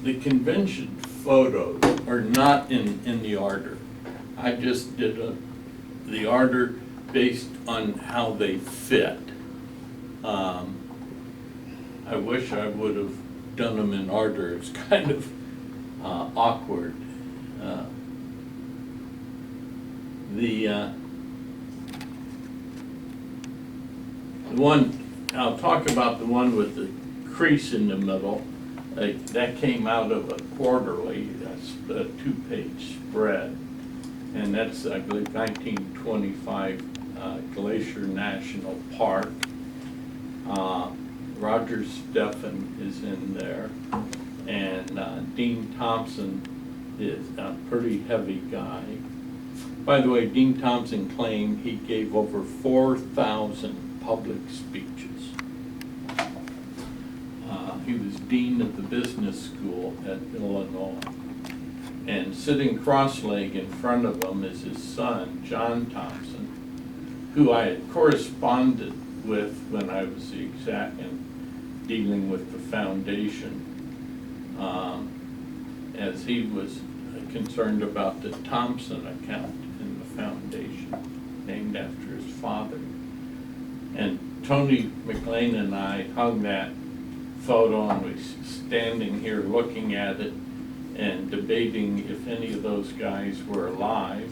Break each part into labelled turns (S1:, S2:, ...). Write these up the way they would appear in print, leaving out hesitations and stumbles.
S1: the convention photos are not in the order. I just did the order based on how they fit. I wish I would have done them in order. It's kind of awkward. The one, I'll talk about the one with the crease in the middle. That came out of a quarterly, that's a 2-page spread. And that's, I believe, 1925 Glacier National Park. Roger Steffen is in there. And Dean Thompson is a pretty heavy guy. By the way, Dean Thompson claimed he gave over 4,000 public speeches. He was dean of the business school at Illinois. And sitting cross-legged in front of him is his son, John Thompson, who I had corresponded with when I was the exec and dealing with the foundation, as he was concerned about the Thompson account in the foundation, named after his father. And Tony McLean and I hung that photo, and we standing here looking at it and debating if any of those guys were alive.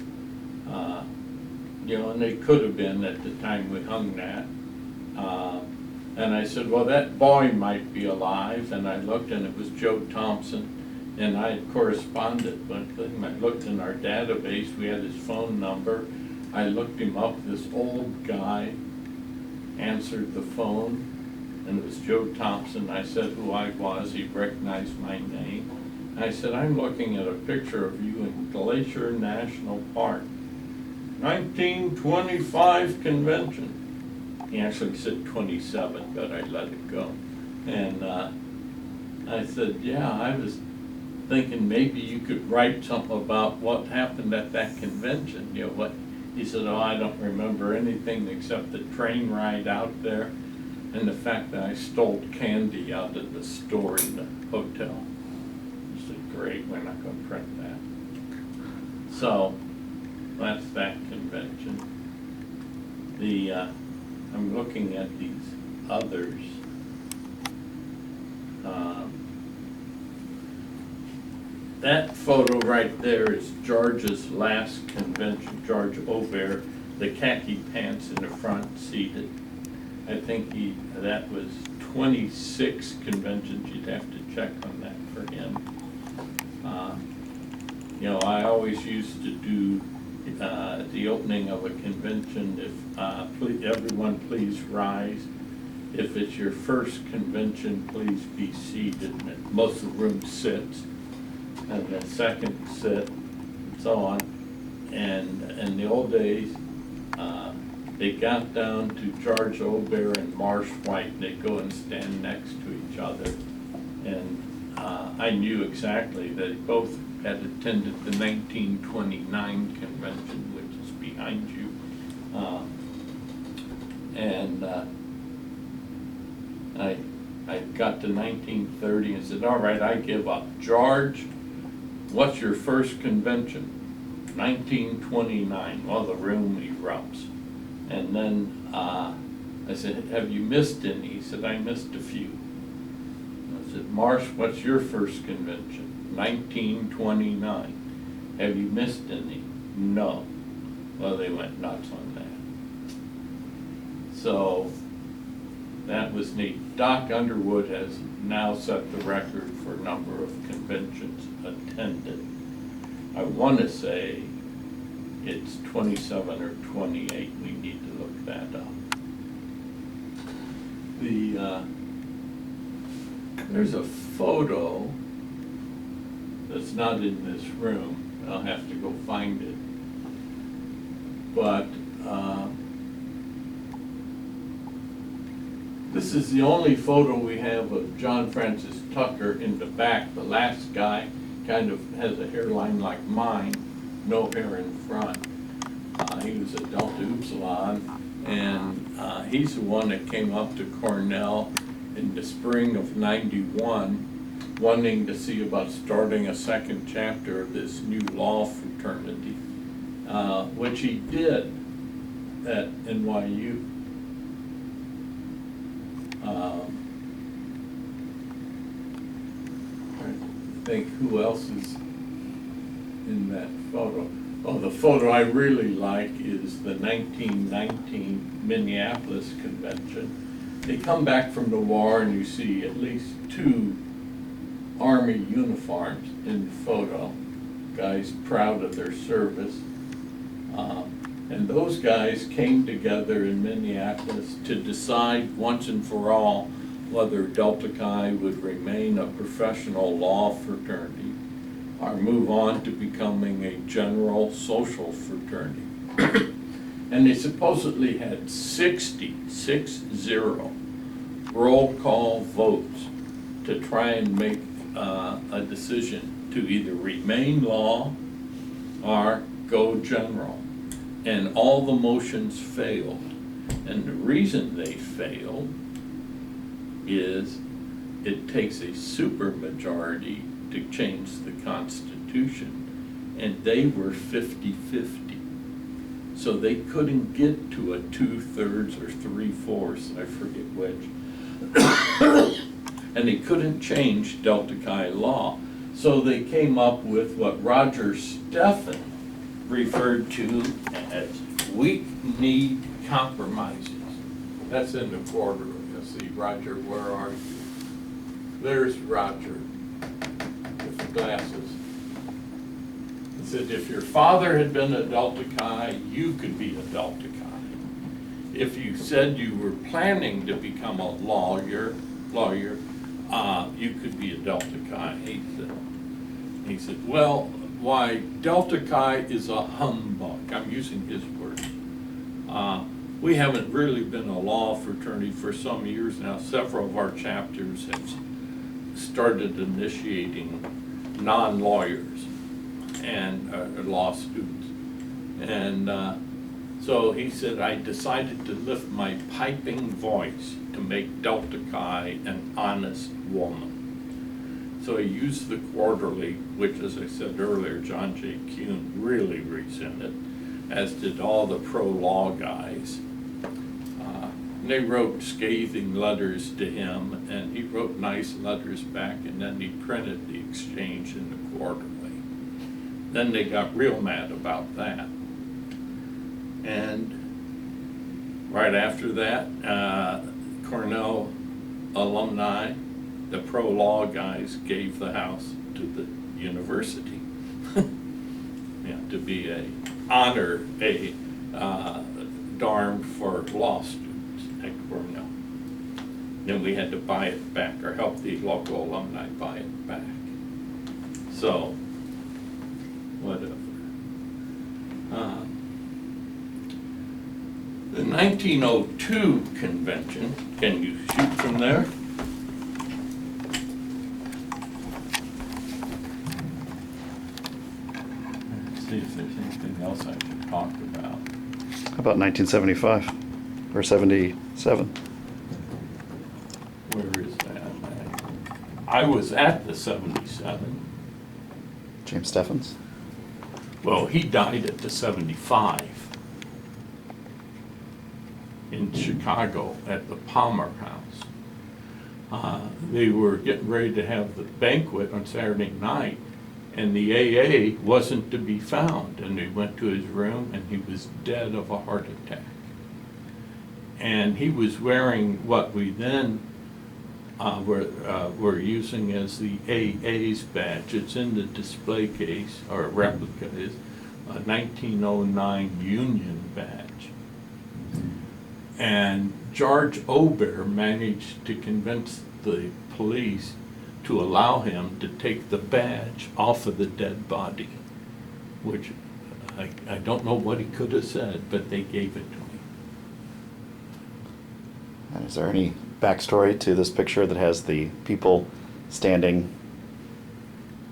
S1: And they could have been at the time we hung that. And I said, well, that boy might be alive. And I looked, and it was Joe Thompson. And I had corresponded with him. I looked in our database. We had his phone number. I looked him up. This old guy answered the phone, and it was Joe Thompson. I said who I was. He recognized my name. I said, I'm looking at a picture of you in Glacier National Park. 1925 convention. He actually said 27, but I let it go. And I said, yeah, I was thinking maybe you could write something about what happened at that convention. What? He said, oh, I don't remember anything except the train ride out there and the fact that I stole candy out of the store in the hotel. I said, great, we're not going to print that. So that's that convention. I'm looking at these others. That photo right there is George's last convention, George Aubert, the khaki pants in the front, seated. I think that was 26 conventions. You'd have to check on that for him. I always used to do the opening of a convention. If everyone please rise. If it's your first convention, please be seated. And most of the room sits, and the second sit, and so on. And in the old days, they got down to George Aubert and Marsh White, and they'd go and stand next to each other. And I knew exactly that they both had attended the 1929 convention, which is behind you. I got to 1930 and said, all right, I give up. George, what's your first convention? 1929. Well, the room erupts. And then I said, have you missed any? He said, I missed a few. I said, Marsh, what's your first convention? 1929. Have you missed any? No. Well, they went nuts on that. So that was neat. Doc Underwood has now set the record for number of conventions attended. I want to say it's 27 or 28. We need to look that up. There's a photo that's not in this room. I'll have to go find it. But this is the only photo we have of John Francis Tucker in the back. The last guy kind of has a hairline like mine, no hair in front. He was at Delta Upsilon, and he's the one that came up to Cornell in the spring of '91 wanting to see about starting a second chapter of this new law fraternity, which he did at NYU. I think who else is in that photo? Oh, the photo I really like is the 1919 Minneapolis Convention. They come back from the war and you see at least 2 Army uniforms in the photo. Guys proud of their service. And those guys came together in Minneapolis to decide once and for all whether Delta Chi would remain a professional law fraternity or move on to becoming a general social fraternity. And they supposedly had 60 roll call votes to try and make a decision to either remain law or go general. And all the motions failed. And the reason they failed is it takes a supermajority to change the Constitution, and they were 50-50. So they couldn't get to a 2/3 or 3/4, I forget which. And they couldn't change Delta Chi law. So they came up with what Roger Stephan referred to as weak-kneed compromises. That's in the quarterly. Let's see, Roger, where are you? There's Roger with the glasses. He said, if your father had been a Delta Chi, you could be a Delta Chi. If you said you were planning to become a lawyer, you could be a Delta Chi. He said, well, why, Delta Chi is a humbug. I'm using his words. We haven't really been a law fraternity for some years now. Several of our chapters have started initiating non-lawyers and law students. And so he said, I decided to lift my piping voice to make Delta Chi an honest woman. So he used the quarterly, which, as I said earlier, John J. Kuhn really resented, as did all the pro-law guys. They wrote scathing letters to him, and he wrote nice letters back, and then he printed the exchange in the quarterly. Then they got real mad about that. And right after that, Cornell alumni, the pro-law guys, gave the house to the university. To be honor a dorm for law students at Cornell. Then we had to buy it back, or help the local alumni buy it back. So, whatever. The 1902 convention, can you shoot from there? Let's see if there's anything else I should talk about.
S2: How about 1975 or 77?
S1: Where is that? I was at the 77.
S2: James Stephens?
S1: Well, he died at the 75 in Chicago at the Palmer House. They were getting ready to have the banquet on Saturday night, and the AA wasn't to be found, and they went to his room, and he was dead of a heart attack. And he was wearing what we then were using as the AA's badge. It's in the display case, or replica is a 1909 Union badge. And George Obear managed to convince the police to allow him to take the badge off of the dead body, which I don't know what he could have said, but they gave it to him.
S2: And is there any backstory to this picture that has the people standing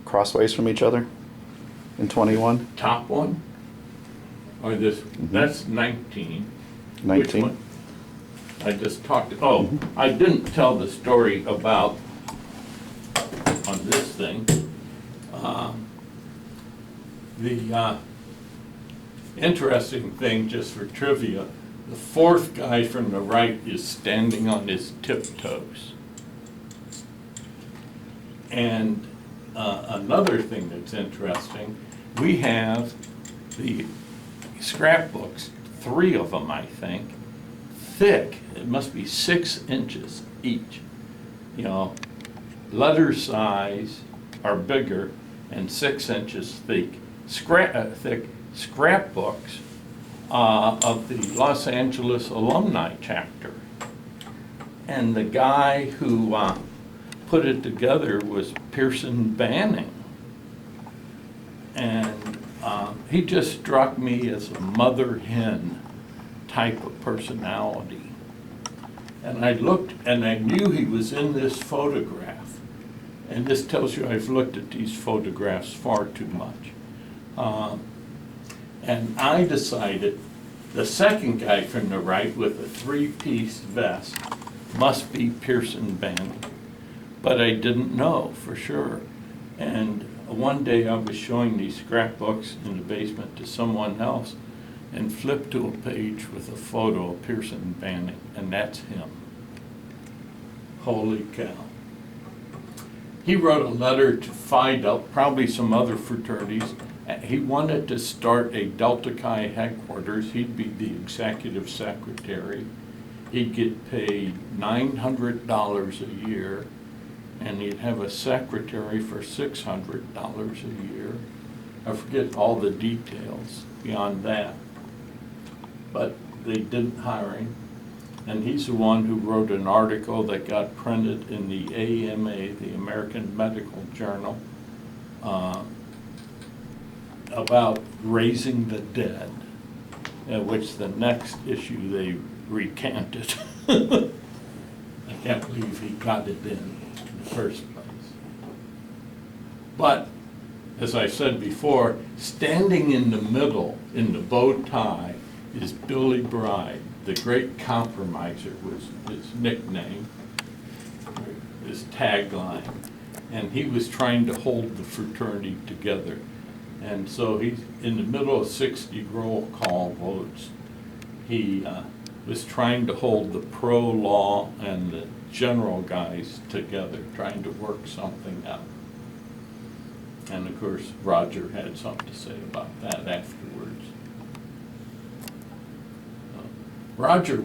S2: crossways from each other in 21?
S1: Top one? Or this, that's 19.
S2: 19?
S1: Which one? I just talked, I didn't tell the story about, on this thing. The interesting thing, just for trivia, the fourth guy from the right is standing on his tiptoes. And another thing that's interesting, we have the scrapbooks, 3 of them, I think, thick. It must be 6 inches each. You know, letter size are bigger and 6 inches thick. Thick scrapbooks of the Los Angeles alumni chapter. And the guy who put it together was Pearson Banning. And he just struck me as a mother hen type of personality. And I looked and I knew he was in this photograph. And this tells you I've looked at these photographs far too much. And I decided the second guy from the right with a 3-piece vest must be Pearson Banning. But I didn't know for sure. And one day I was showing these scrapbooks in the basement to someone else and flipped to a page with a photo of Pearson Banning, and that's him. Holy cow. He wrote a letter to Phi Delta, probably some other fraternities. He wanted to start a Delta Chi headquarters. He'd be the executive secretary. He'd get paid $900 a year, and he'd have a secretary for $600 a year. I forget all the details beyond that. But they didn't hire him. And he's the one who wrote an article that got printed in the AMA, the American Medical Journal, about raising the dead, which the next issue they recanted. I can't believe he got it in the first place. But, as I said before, standing in the middle in the bow tie is Billy Bride. The Great Compromiser was his nickname, his tagline. And he was trying to hold the fraternity together. And so he's in the middle of 60 roll call votes. He was trying to hold the pro-law and the general guys together, trying to work something out. And of course, Roger had something to say about that afterwards. Roger